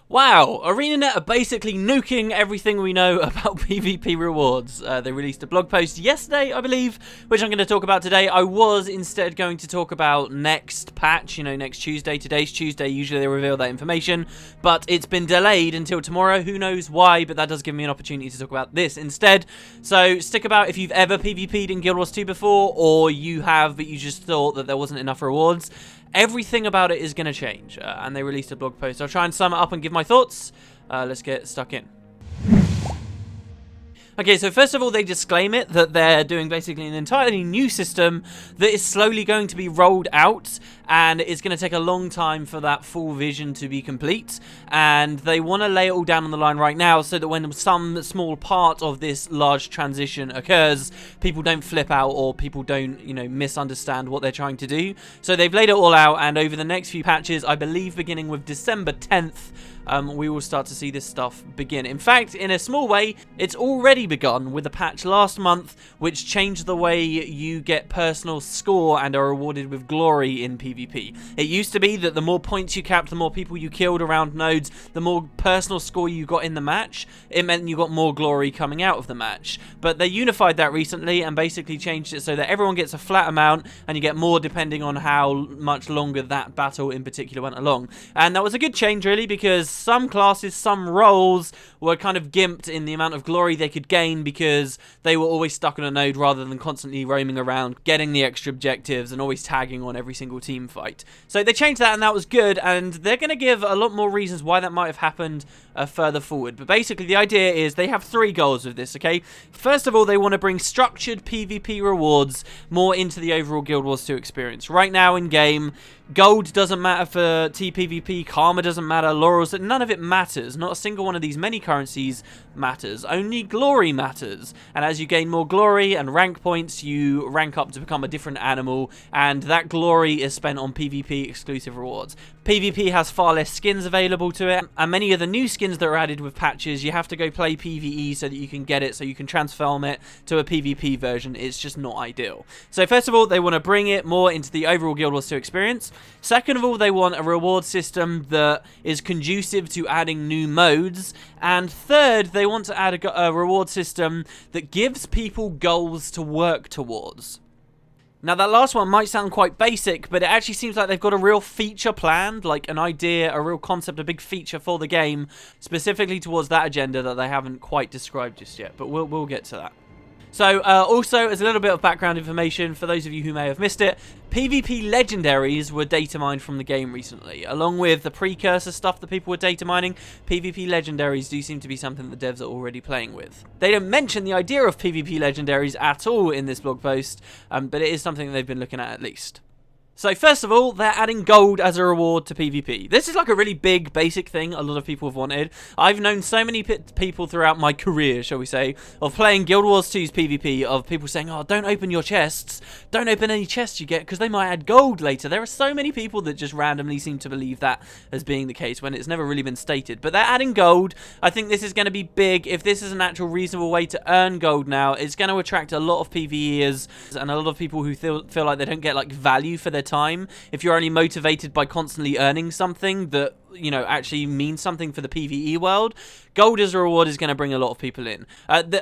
Wow, ArenaNet are basically nuking everything we know about PvP rewards. They released a blog post yesterday, I believe, which I'm going to talk about today. I was instead going to talk about next patch, next Tuesday. Today's Tuesday, usually they reveal that information, but it's been delayed until tomorrow. Who knows why, but that does give me an opportunity to talk about this instead. So stick about if you've ever PvP'd in Guild Wars 2 before, or you have, but you just thought that there wasn't enough rewards. Everything about it is going to change, and they released a blog post. I'll try and sum it up and give my thoughts. Let's get stuck in. Okay, so first of all, they disclaim it that they're doing basically an entirely new system that is slowly going to be rolled out, and it's going to take a long time for that full vision to be complete, and they want to lay it all down on the line right now so that when some small part of this large transition occurs, people don't flip out or people don't, misunderstand what they're trying to do. So they've laid it all out, and over the next few patches, I believe beginning with December 10th, we will start to see this stuff begin. In fact, in a small way, it's already begun with a patch last month which changed the way you get personal score and are rewarded with glory in PvP. It used to be that the more points you capped, the more people you killed around nodes, the more personal score you got in the match. It meant you got more glory coming out of the match. But they unified that recently and basically changed it so that everyone gets a flat amount and you get more depending on how much longer that battle in particular went along. And that was a good change really, because some classes, some roles were kind of gimped in the amount of glory they could gain because they were always stuck on a node rather than constantly roaming around, getting the extra objectives and always tagging on every single team fight. So they changed that and that was good, and they're going to give a lot more reasons why that might have happened further forward. But basically the idea is they have three goals with this, okay? First of all, they want to bring structured PvP rewards more into the overall Guild Wars 2 experience. Right now in game, gold doesn't matter for TPVP, karma doesn't matter, laurels, none of it matters. Not a single one of these many currencies matters. Only glory matters. And as you gain more glory and rank points, you rank up to become a different animal, and that glory is spent on PvP exclusive rewards. PvP has far less skins available to it, and many of the new skins that are added with patches, you have to go play PvE so that you can get it, so you can transform it to a PvP version. It's just not ideal. So first of all, they want to bring it more into the overall Guild Wars 2 experience. Second of all, they want a reward system that is conducive to adding new modes. And third, they want to add a reward system that gives people goals to work towards. Now that last one might sound quite basic, but it actually seems like they've got a real feature planned, like an idea, a real concept, a big feature for the game, specifically towards that agenda that they haven't quite described just yet, but we'll get to that. So, also, as a little bit of background information, for those of you who may have missed it, PvP legendaries were data mined from the game recently. Along with the precursor stuff that people were data mining, PvP legendaries do seem to be something that devs are already playing with. They don't mention the idea of PvP legendaries at all in this blog post, but it is something they've been looking at least. So first of all, they're adding gold as a reward to PvP. This is like a really big, basic thing a lot of people have wanted. I've known so many people throughout my career, shall we say, of playing Guild Wars 2's PvP, of people saying, oh, don't open your chests. Don't open any chests you get, because they might add gold later. There are so many people that just randomly seem to believe that as being the case, when it's never really been stated. But they're adding gold. I think this is going to be big. If this is an actual reasonable way to earn gold now, it's going to attract a lot of PvEers and a lot of people who feel like they don't get like value for their time. If you're only motivated by constantly earning something that actually means something for the PvE world, gold as a reward is going to bring a lot of people in.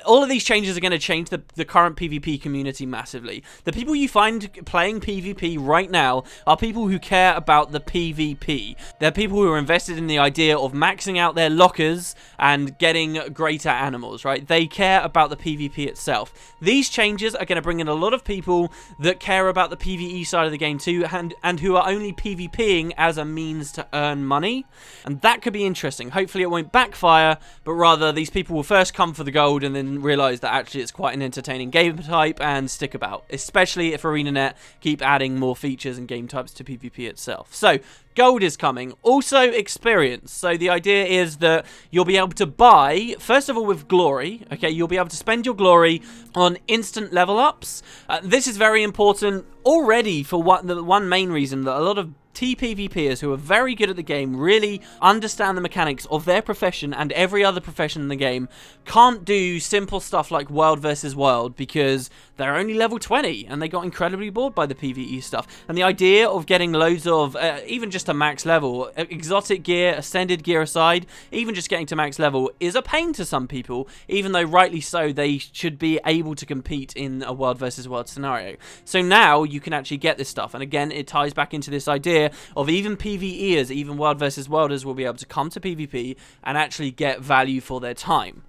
All of these changes are going to change the current PvP community massively. The people you find playing PvP right now are people who care about the PvP. They're people who are invested in the idea of maxing out their lockers and getting greater animals, right? They care about the PvP itself. These changes are going to bring in a lot of people that care about the PvE side of the game too, and who are only PvPing as a means to earn money. And that could be interesting. Hopefully it won't backfire, but rather these people will first come for the gold and then realise that actually it's quite an entertaining game type and stick about, especially if ArenaNet keep adding more features and game types to PvP itself. So gold is coming. Also experience. So the idea is that you'll be able to buy, first of all with glory, okay, you'll be able to spend your glory on instant level ups. This is very important already for the one main reason that a lot of TPVPers who are very good at the game, really understand the mechanics of their profession and every other profession in the game, can't do simple stuff like world versus world because they're only level 20 and they got incredibly bored by the PvE stuff. And the idea of getting loads of even just just to max level. Exotic gear, ascended gear aside, even just getting to max level is a pain to some people, even though rightly so, they should be able to compete in a world versus world scenario. So now you can actually get this stuff, and again, it ties back into this idea of even PvEers, even world versus worlders will be able to come to PvP and actually get value for their time.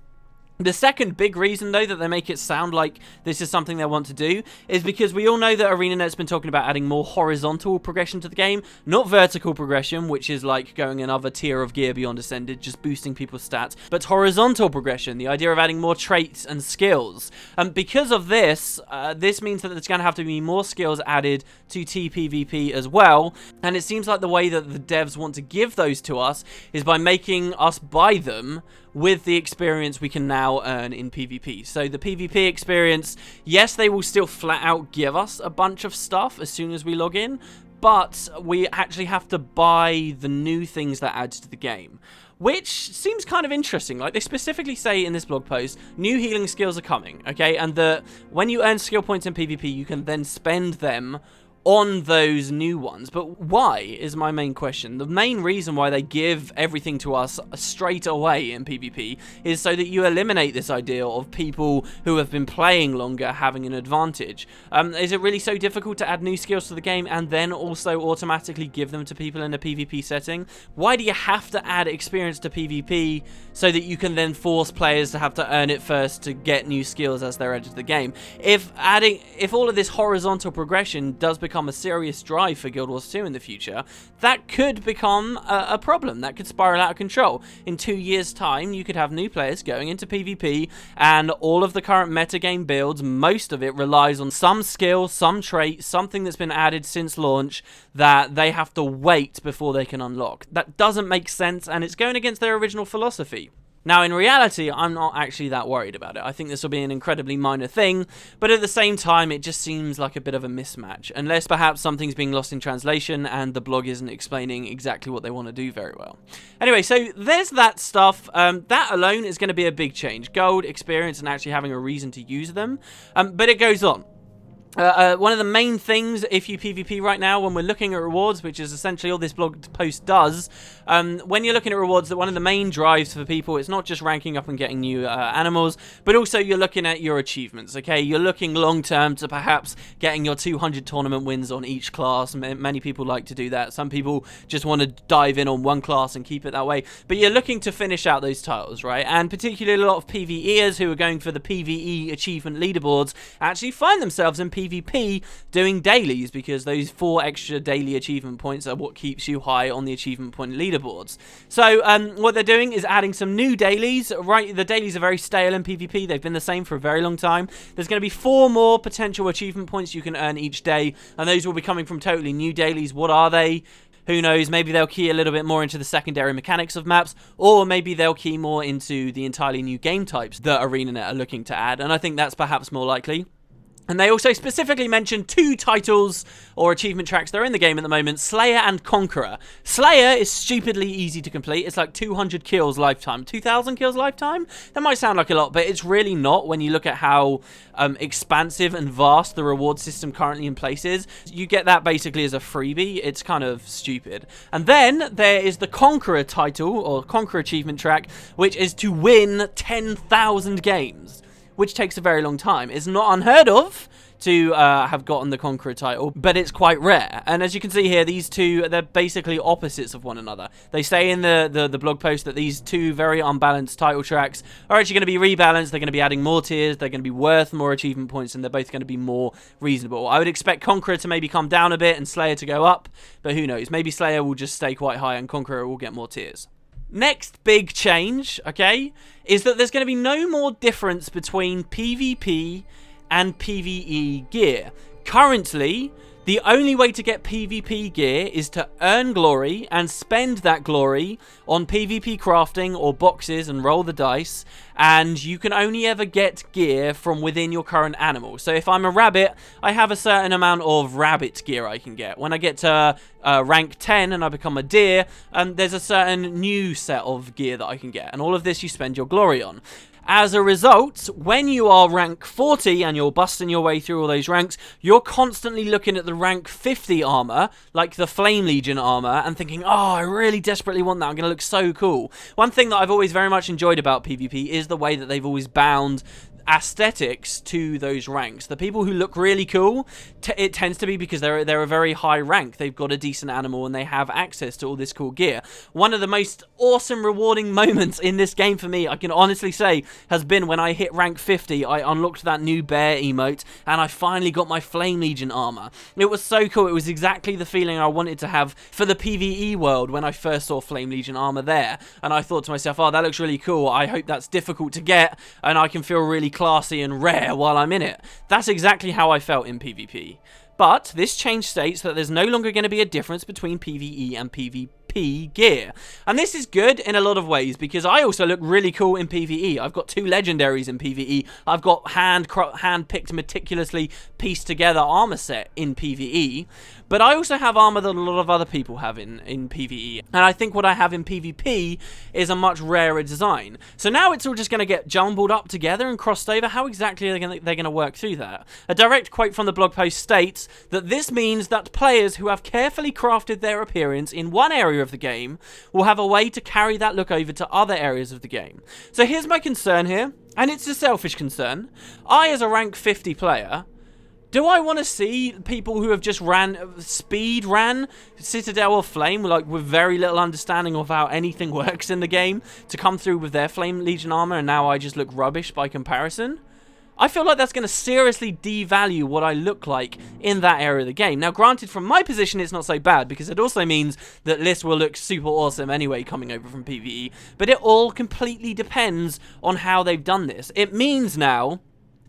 The second big reason, though, that they make it sound like this is something they want to do is because we all know that ArenaNet's been talking about adding more horizontal progression to the game, not vertical progression, which is like going another tier of gear beyond Ascended, just boosting people's stats, but horizontal progression, the idea of adding more traits and skills. Because of this, this means that there's going to have to be more skills added to TPVP as well, and it seems like the way that the devs want to give those to us is by making us buy them with the experience we can now earn in PvP. So the PvP experience, yes, they will still flat out give us a bunch of stuff as soon as we log in, but we actually have to buy the new things that add to the game, which seems kind of interesting. Like, they specifically say in this blog post, new healing skills are coming, okay? And that when you earn skill points in PvP, you can then spend them on those new ones. But why is my main question. The main reason why they give everything to us straight away in PvP is so that you eliminate this idea of people who have been playing longer having an advantage. Is it really so difficult to add new skills to the game and then also automatically give them to people in a PvP setting? Why do you have to add experience to PvP so that you can then force players to have to earn it first to get new skills as they're added to the game? If all of this horizontal progression does become a serious drive for Guild Wars 2 in the future, that could become a problem. That could spiral out of control. In 2 years' time, you could have new players going into PvP, and all of the current metagame builds, most of it relies on some skill, some trait, something that's been added since launch that they have to wait before they can unlock. That doesn't make sense, and it's going against their original philosophy. Now, in reality, I'm not actually that worried about it. I think this will be an incredibly minor thing, but at the same time, it just seems like a bit of a mismatch, unless perhaps something's being lost in translation and the blog isn't explaining exactly what they want to do very well. Anyway, so there's that stuff. That alone is going to be a big change. Gold, experience, and actually having a reason to use them. But it goes on. One of the main things, if you PvP right now, when we're looking at rewards, which is essentially all this blog post does, when you're looking at rewards, that one of the main drives for people, it's not just ranking up and getting new animals, but also you're looking at your achievements, okay? You're looking long-term to perhaps getting your 200 tournament wins on each class. Many people like to do that. Some people just want to dive in on one class and keep it that way. But you're looking to finish out those titles, right? And particularly a lot of PvEers who are going for the PvE achievement leaderboards actually find themselves in PvP doing dailies, because those 4 extra daily achievement points are what keeps you high on the achievement point leaderboards. So what they're doing is adding some new dailies. Right, the dailies are very stale in PvP. They've been the same for a very long time. There's going to be 4 more potential achievement points you can earn each day, and those will be coming from totally new dailies. What are they? Who knows, maybe they'll key a little bit more into the secondary mechanics of maps, or maybe they'll key more into the entirely new game types that ArenaNet are looking to add, and I think that's perhaps more likely. And they also specifically mentioned 2 titles or achievement tracks that are in the game at the moment, Slayer and Conqueror. Slayer is stupidly easy to complete. It's like 200 kills lifetime. 2,000 kills lifetime? That might sound like a lot, but it's really not when you look at how expansive and vast the reward system currently in place is. You get that basically as a freebie. It's kind of stupid. And then there is the Conqueror title, or Conqueror achievement track, which is to win 10,000 games, which takes a very long time. It's not unheard of to have gotten the Conqueror title, but it's quite rare. And as you can see here, these two, they're basically opposites of one another. They say in the blog post that these 2 very unbalanced title tracks are actually going to be rebalanced. They're going to be adding more tiers. They're going to be worth more achievement points, and they're both going to be more reasonable. I would expect Conqueror to maybe come down a bit and Slayer to go up, but who knows? Maybe Slayer will just stay quite high and Conqueror will get more tiers. Next big change, okay, is that there's going to be no more difference between PvP and PvE gear. Currently, the only way to get PvP gear is to earn glory and spend that glory on PvP crafting or boxes and roll the dice, and you can only ever get gear from within your current animal. So if I'm a rabbit, I have a certain amount of rabbit gear I can get. When I get to rank 10 and I become a deer, there's a certain new set of gear that I can get, and all of this you spend your glory on. As a result, when you are rank 40 and you're busting your way through all those ranks, you're constantly looking at the rank 50 armor, like the Flame Legion armor, and thinking, oh, I really desperately want that. I'm going to look so cool. One thing that I've always very much enjoyed about PvP is the way that they've always bound aesthetics to those ranks. The people who look really cool, it tends to be because they're a very high rank. They've got a decent animal and they have access to all this cool gear. One of the most awesome, rewarding moments in this game for me, I can honestly say, has been when I hit rank 50. I unlocked that new bear emote and I finally got my Flame Legion armor. It was so cool. It was exactly the feeling I wanted to have for the PvE world when I first saw Flame Legion armor there. And I thought to myself, oh, that looks really cool. I hope that's difficult to get and I can feel really classy and rare while I'm in it. That's exactly how I felt in PvP. But this change states that there's no longer going to be a difference between PvE and PvP gear. And this is good in a lot of ways because I also look really cool in PvE. I've got 2 legendaries in PvE. I've got hand-picked, meticulously pieced together armor set in PvE. But I also have armor that a lot of other people have in PvE. And I think what I have in PvP is a much rarer design. So now it's all just going to get jumbled up together and crossed over. How exactly are they're going to work through that? A direct quote from the blog post states that this means that players who have carefully crafted their appearance in one area of the game will have a way to carry that look over to other areas of the game. So here's my concern here, and it's a selfish concern. I, as a rank 50 player, do I want to see people who have just speed ran Citadel of Flame, like with very little understanding of how anything works in the game, to come through with their Flame Legion armor and now I just look rubbish by comparison? I feel like that's going to seriously devalue what I look like in that area of the game. Now, granted, from my position, it's not so bad, because it also means that Liss will look super awesome anyway coming over from PvE, but it all completely depends on how they've done this. It means now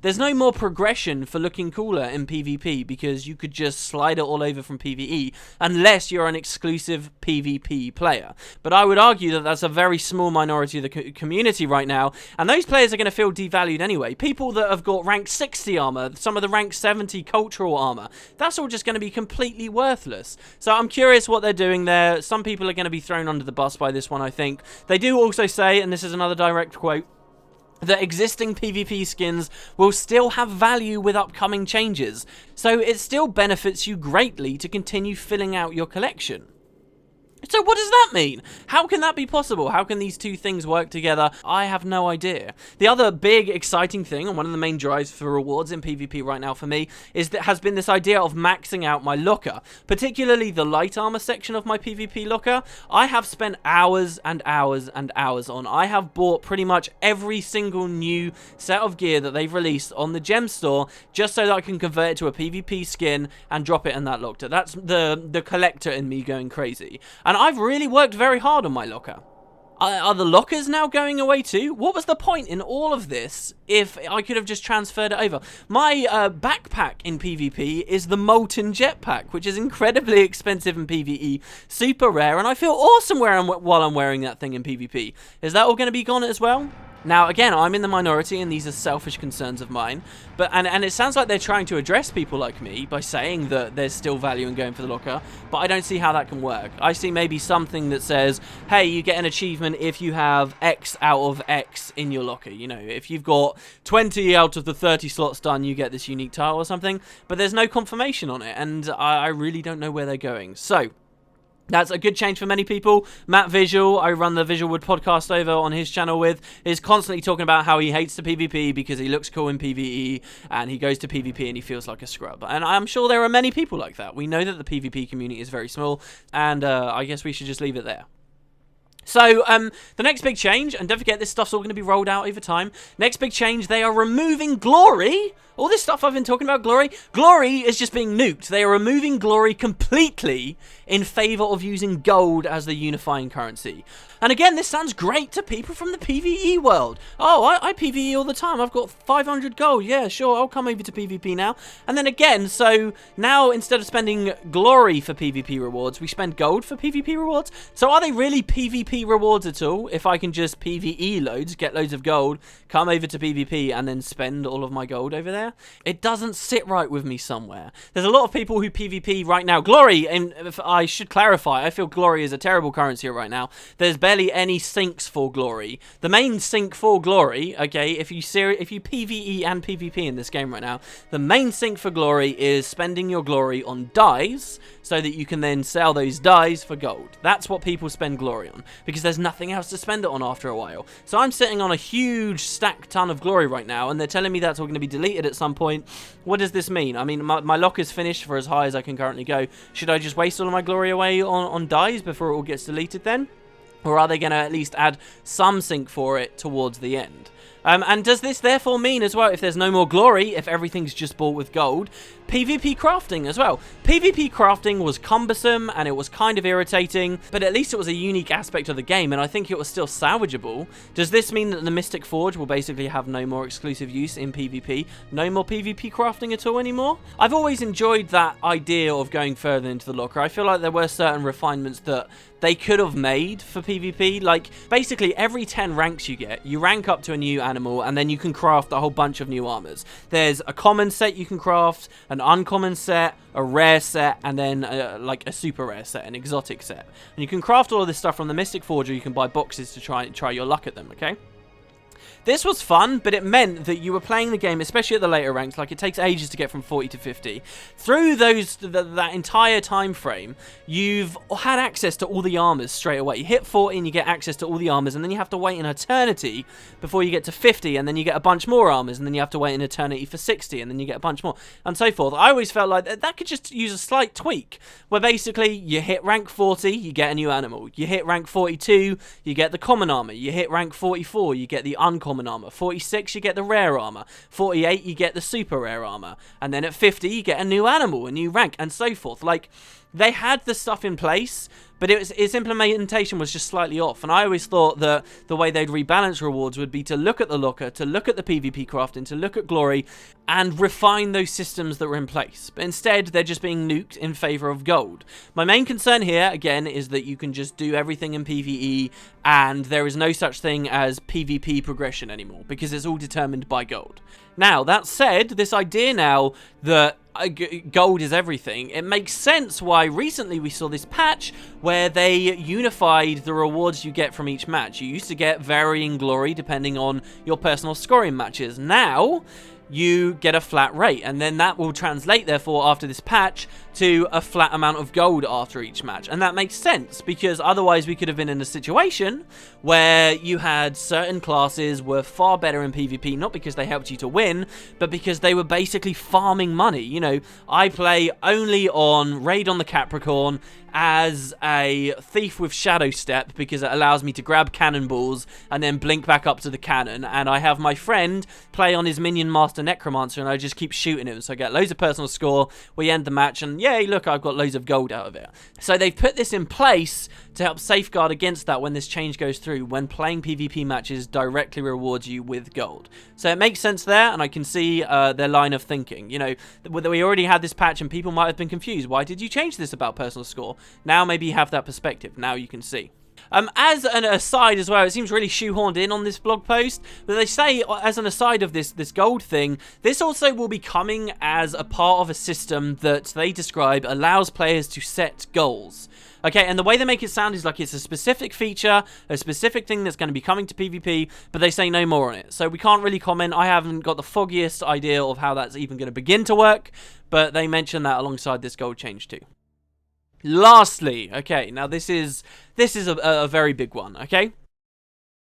there's no more progression for looking cooler in PvP because you could just slide it all over from PvE unless you're an exclusive PvP player. But I would argue that that's a very small minority of the community right now, and those players are going to feel devalued anyway. People that have got rank 60 armor, some of the rank 70 cultural armor, that's all just going to be completely worthless. So I'm curious what they're doing there. Some people are going to be thrown under the bus by this one, I think. They do also say, and this is another direct quote, that existing PvP skins will still have value with upcoming changes, so it still benefits you greatly to continue filling out your collection. So what does that mean? How can that be possible? How can these two things work together? I have no idea. The other big exciting thing, and one of the main drives for rewards in PvP right now for me, has been this idea of maxing out my locker. Particularly the light armor section of my PvP locker, I have spent hours and hours and hours on. I have bought pretty much every single new set of gear that they've released on the gem store just so that I can convert it to a PvP skin and drop it in that locker. That's the collector in me going crazy. And I've really worked very hard on my locker. Are the lockers now going away too? What was the point in all of this if I could have just transferred it over? My backpack in PvP is the Molten Jetpack, which is incredibly expensive in PvE, super rare, and I feel awesome while I'm wearing that thing in PvP. Is that all going to be gone as well? Now, again, I'm in the minority, and these are selfish concerns of mine, but and it sounds like they're trying to address people like me by saying that there's still value in going for the locker, but I don't see how that can work. I see maybe something that says, hey, you get an achievement if you have X out of X in your locker. You know, if you've got 20 out of the 30 slots done, you get this unique tile or something, but there's no confirmation on it, and I really don't know where they're going. So that's a good change for many people. Matt Visual, I run the Visualwood podcast over on his channel with, is constantly talking about how he hates the PvP because he looks cool in PvE, and he goes to PvP and he feels like a scrub. And I'm sure there are many people like that. We know that the PvP community is very small, and I guess we should just leave it there. So, the next big change, and don't forget this stuff's all going to be rolled out over time. Next big change, they are removing glory. All this stuff I've been talking about, glory. Glory is just being nuked. They are removing glory completely in favor of using gold as the unifying currency. And again, this sounds great to people from the PvE world. Oh, I PvE all the time. I've got 500 gold. Yeah, sure, I'll come over to PvP now. And then again, so now instead of spending glory for PvP rewards, we spend gold for PvP rewards. So are they really PvP rewards at all? If I can just PvE loads, get loads of gold, come over to PvP, and then spend all of my gold over there? It doesn't sit right with me somewhere. There's a lot of people who PvP right now. Glory, and if I should clarify, I feel glory is a terrible currency right now. There's barely any sinks for glory. The main sink for glory, okay, if you PvE and PvP in this game right now, the main sink for glory is spending your glory on dyes, so that you can then sell those dyes for gold. That's what people spend glory on, because there's nothing else to spend it on after a while. So I'm sitting on a huge stack ton of glory right now, and they're telling me that's all going to be deleted at some point. What does this mean? I mean, my locker's finished for as high as I can currently go. Should I just waste all of my glory away on dyes before it all gets deleted then? Or are they going to at least add some sync for it towards the end? And does this therefore mean as well, if there's no more glory, if everything's just bought with gold, PvP crafting as well? PvP crafting was cumbersome and it was kind of irritating, but at least it was a unique aspect of the game, and I think it was still salvageable. Does this mean that the Mystic Forge will basically have no more exclusive use in PvP? No more PvP crafting at all anymore? I've always enjoyed that idea of going further into the locker. I feel like there were certain refinements that they could have made for PvP. Like, basically every 10 ranks you get, you rank up to a new animal, and then you can craft a whole bunch of new armors. There's a common set you can craft, an uncommon set, a rare set, and then like a super rare set, an exotic set. And you can craft all of this stuff from the Mystic Forge, or you can buy boxes to try your luck at them, okay? This was fun, but it meant that you were playing the game, especially at the later ranks, like it takes ages to get from 40 to 50. Through that entire time frame, you've had access to all the armors straight away. You hit 40 and you get access to all the armors, and then you have to wait an eternity before you get to 50, and then you get a bunch more armors, and then you have to wait an eternity for 60, and then you get a bunch more, and so forth. I always felt like that could just use a slight tweak, where basically you hit rank 40, you get a new animal. You hit rank 42, you get the common armor. You hit rank 44, you get the uncommon armor. 46, you get the rare armor. 48, you get the super rare armor. And then at 50, you get a new animal, a new rank, and so forth. Like, they had the stuff in place, but its implementation was just slightly off. And I always thought that the way they'd rebalance rewards would be to look at the locker, to look at the PvP crafting, to look at glory, and refine those systems that were in place. But instead, they're just being nuked in favor of gold. My main concern here, again, is that you can just do everything in PvE, and there is no such thing as PvP progression anymore, because it's all determined by gold. Now, that said, this idea now that gold is everything, it makes sense why recently we saw this patch where they unified the rewards you get from each match. You used to get varying glory depending on your personal scoring matches. Now you get a flat rate, and then that will translate, therefore, after this patch, to a flat amount of gold after each match. And that makes sense, because otherwise we could have been in a situation where you had certain classes were far better in PvP, not because they helped you to win, but because they were basically farming money. You know, I play only on Raid on the Capricorn as a thief with Shadow Step, because it allows me to grab cannonballs and then blink back up to the cannon, and I have my friend play on his Minion Master Necromancer, and I just keep shooting him, so I get loads of personal score, we end the match, and yay, look, I've got loads of gold out of it. So they've put this in place to help safeguard against that when this change goes through, when playing PvP matches directly rewards you with gold. So it makes sense there, and I can see their line of thinking. You know, we already had this patch and people might have been confused. Why did you change this about personal score? Now maybe you have that perspective. Now you can see. As an aside as well, it seems really shoehorned in on this blog post, but they say, as an aside of this gold thing, this also will be coming as a part of a system that they describe allows players to set goals. Okay, and the way they make it sound is like it's a specific feature, a specific thing that's going to be coming to PvP, but they say no more on it. So we can't really comment. I haven't got the foggiest idea of how that's even going to begin to work, but they mention that alongside this gold change too. Lastly, okay, now this is a very big one, okay?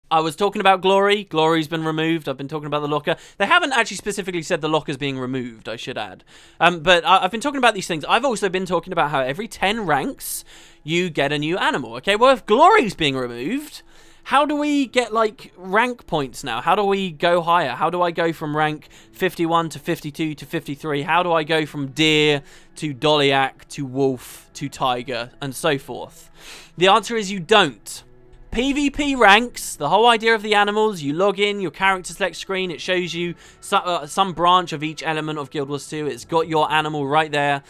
I was talking about glory. Glory's been removed. I've been talking about the locker. They haven't actually specifically said the locker's being removed, I should add. But I've been talking about these things. I've also been talking about how every 10 ranks, you get a new animal, okay? Well, if glory's being removed, how do we get, like, rank points now? How do we go higher? How do I go from rank 51 to 52 to 53? How do I go from deer to Dolyak to wolf to tiger and so forth? The answer is you don't. PvP ranks, the whole idea of the animals, you log in, your character select screen, it shows you some branch of each element of Guild Wars 2. It's got your animal right there.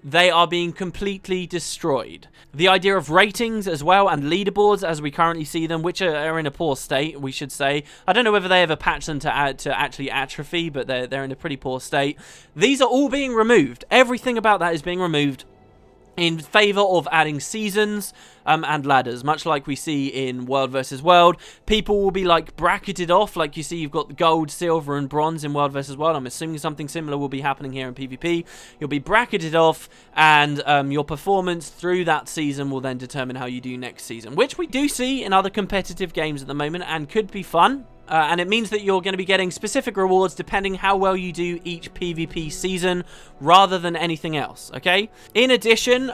They are being completely destroyed. The idea of ratings as well, and leaderboards as we currently see them, which are in a poor state, we should say. I don't know whether they ever patch them to actually atrophy, but they're in a pretty poor state. These are all being removed. Everything about that is being removed. in favor of adding seasons and ladders, much like we see in World vs. World. People will be like bracketed off, like you see you've got gold, silver, and bronze in World vs. World. I'm assuming something similar will be happening here in PvP. You'll be bracketed off, and your performance through that season will then determine how you do next season, which we do see in other competitive games at the moment and could be fun. And it means that you're going to be getting specific rewards depending how well you do each PvP season rather than anything else, okay? In addition,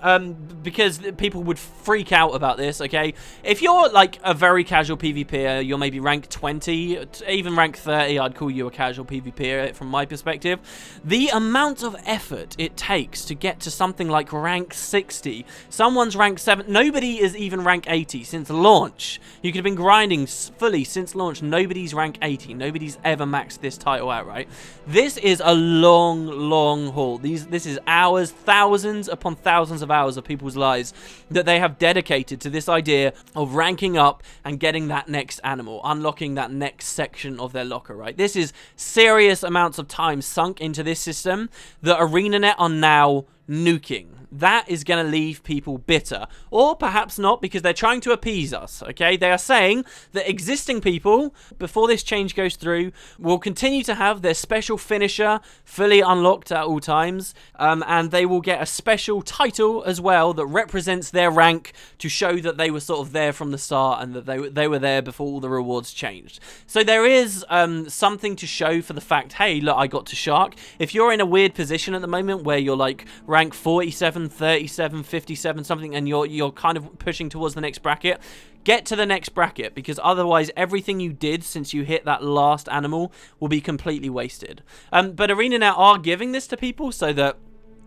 because people would freak out about this, okay? If you're like a very casual PvPer, you're maybe rank 20, even rank 30, I'd call you a casual PvPer from my perspective. The amount of effort it takes to get to something like rank 60, someone's rank 7, nobody is even rank 80 since launch. You could have been grinding fully since launch, nobody's rank 80. Nobody's ever maxed this title out, right? This is a long haul. This is hours, thousands upon thousands of hours of people's lives that they have dedicated to this idea of ranking up and getting that next animal, unlocking that next section of their locker, right? This is serious amounts of time sunk into this system that ArenaNet are now nuking. That is going to leave people bitter. Or perhaps not, because they're trying to appease us, okay? They are saying that existing people, before this change goes through, will continue to have their special finisher fully unlocked at all times, and they will get a special title as well that represents their rank to show that they were sort of there from the start and that they were there before all the rewards changed. So there is something to show for the fact, hey, look, I got to Shark. If you're in a weird position at the moment where you're like rank 47, 37, 57, something, and you're kind of pushing towards the next bracket, get to the next bracket, because otherwise everything you did since you hit that last animal will be completely wasted. But ArenaNet are giving this to people so that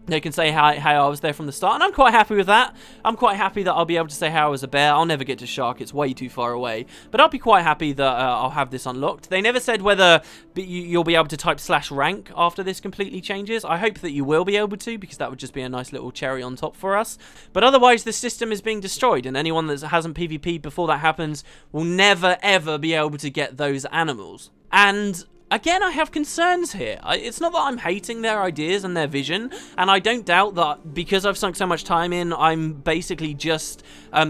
they can say how I was there from the start, and I'm quite happy with that. I'm quite happy that I'll be able to say how I was a bear. I'll never get to Shark, it's way too far away. But I'll be quite happy that I'll have this unlocked. They never said whether you'll be able to type /rank after this completely changes. I hope that you will be able to, because that would just be a nice little cherry on top for us. But otherwise, the system is being destroyed, and anyone that hasn't PvP'd before that happens will never, ever be able to get those animals. And again, I have concerns here. It's not that I'm hating their ideas and their vision, and I don't doubt that because I've sunk so much time in, I'm basically just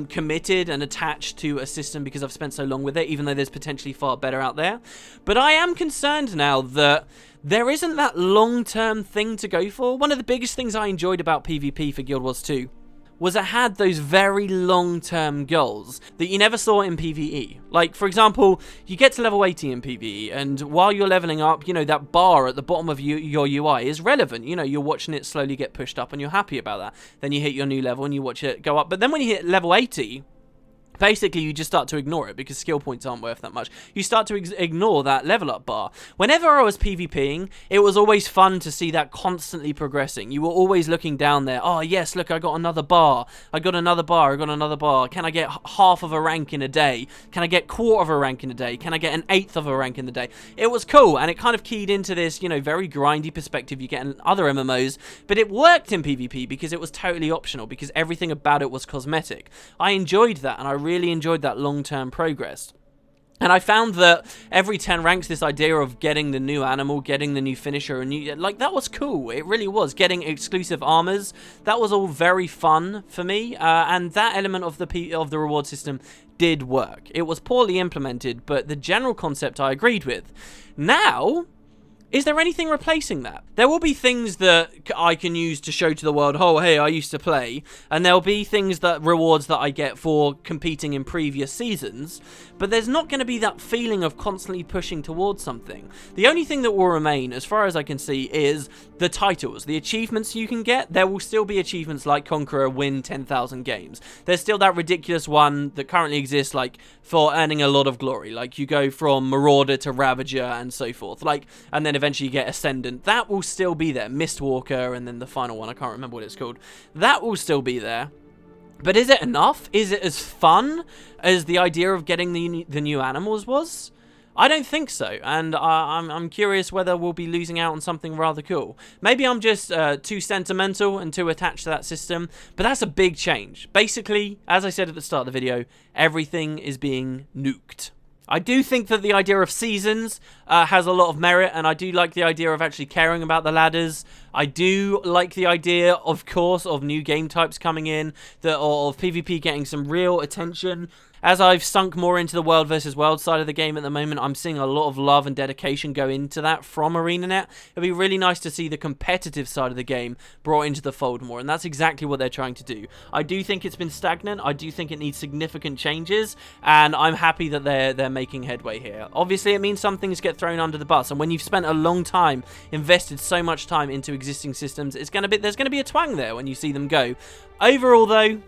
committed and attached to a system because I've spent so long with it, even though there's potentially far better out there. But I am concerned now that there isn't that long-term thing to go for. One of the biggest things I enjoyed about PvP for Guild Wars 2 was it had those very long-term goals that you never saw in PvE. Like, for example, you get to level 80 in PvE, and while you're leveling up, you know, that bar at the bottom of your UI is relevant. You know, you're watching it slowly get pushed up, and you're happy about that. Then you hit your new level, and you watch it go up. But then when you hit level 80... basically, you just start to ignore it because skill points aren't worth that much. You start to ignore that level up bar. Whenever I was PvPing, it was always fun to see that constantly progressing. You were always looking down there. Oh, yes, look, I got another bar. I got another bar. I got another bar. Can I get half of a rank in a day? Can I get quarter of a rank in a day? Can I get an eighth of a rank in the day? It was cool, and it kind of keyed into this, you know, very grindy perspective you get in other MMOs, but it worked in PvP because it was totally optional, because everything about it was cosmetic. I enjoyed that, and I really enjoyed that long-term progress. And I found that every 10 ranks, this idea of getting the new animal, getting the new finisher, and like, that was cool. It really was. Getting exclusive armors, that was all very fun for me. And that element of the reward system did work. It was poorly implemented, but the general concept I agreed with. Now, is there anything replacing that? There will be things that I can use to show to the world, oh, hey, I used to play. And there'll be things that rewards that I get for competing in previous seasons. But there's not going to be that feeling of constantly pushing towards something. The only thing that will remain, as far as I can see, is the titles. The achievements you can get, there will still be achievements like Conqueror, win 10,000 games. There's still that ridiculous one that currently exists, like, for earning a lot of glory. Like, you go from Marauder to Ravager and so forth. Like, and then eventually you get Ascendant. That will still be there. Mistwalker, and then the final one, I can't remember what it's called. That will still be there. But is it enough? Is it as fun as the idea of getting the new animals was? I don't think so, and I'm curious whether we'll be losing out on something rather cool. Maybe I'm just too sentimental and too attached to that system, but that's a big change. Basically, as I said at the start of the video, everything is being nuked. I do think that the idea of seasons has a lot of merit, and I do like the idea of actually caring about the ladders. I do like the idea, of course, of new game types coming in, or of PvP getting some real attention. As I've sunk more into the world versus world side of the game at the moment, I'm seeing a lot of love and dedication go into that from ArenaNet. It'd be really nice to see the competitive side of the game brought into the fold more, and that's exactly what they're trying to do. I do think it's been stagnant. I do think it needs significant changes, and I'm happy that they're making headway here. Obviously, it means some things get thrown under the bus, and when you've spent a long time, invested so much time into existing systems, there's going to be a twang there when you see them go. Overall, though,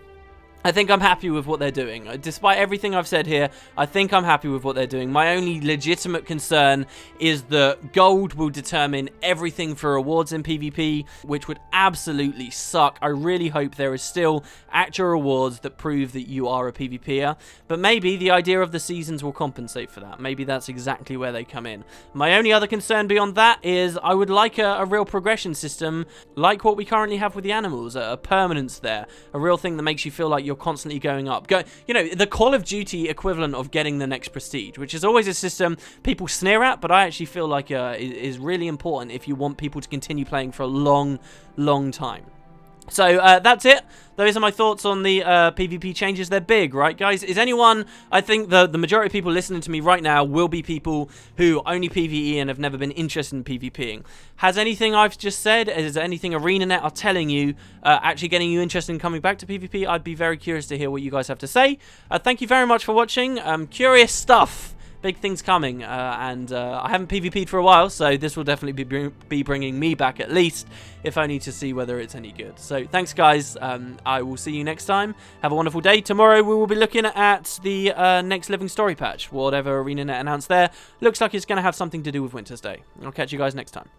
I think I'm happy with what they're doing. Despite everything I've said here, I think I'm happy with what they're doing. My only legitimate concern is that gold will determine everything for rewards in PvP, which would absolutely suck. I really hope there is still actual rewards that prove that you are a PvPer, but maybe the idea of the seasons will compensate for that. Maybe that's exactly where they come in. My only other concern beyond that is I would like a real progression system like what we currently have with the animals, a permanence there, a real thing that makes you feel like you're constantly going up. You know, the Call of Duty equivalent of getting the next prestige, which is always a system people sneer at, but I actually feel like is really important if you want people to continue playing for a long, long time. So that's it. Those are my thoughts on the PvP changes. They're big, right, guys? I think the majority of people listening to me right now will be people who only PvE and have never been interested in PvPing. Has anything I've just said, is anything ArenaNet are telling you, actually getting you interested in coming back to PvP? I'd be very curious to hear what you guys have to say. Thank you very much for watching. Curious stuff. Big things coming, and I haven't PvP'd for a while, so this will definitely be bringing me back at least, if only to see whether it's any good. So thanks, guys. I will see you next time. Have a wonderful day. Tomorrow we will be looking at the next Living Story patch. Whatever ArenaNet announced there, looks like it's going to have something to do with Winter's Day. I'll catch you guys next time.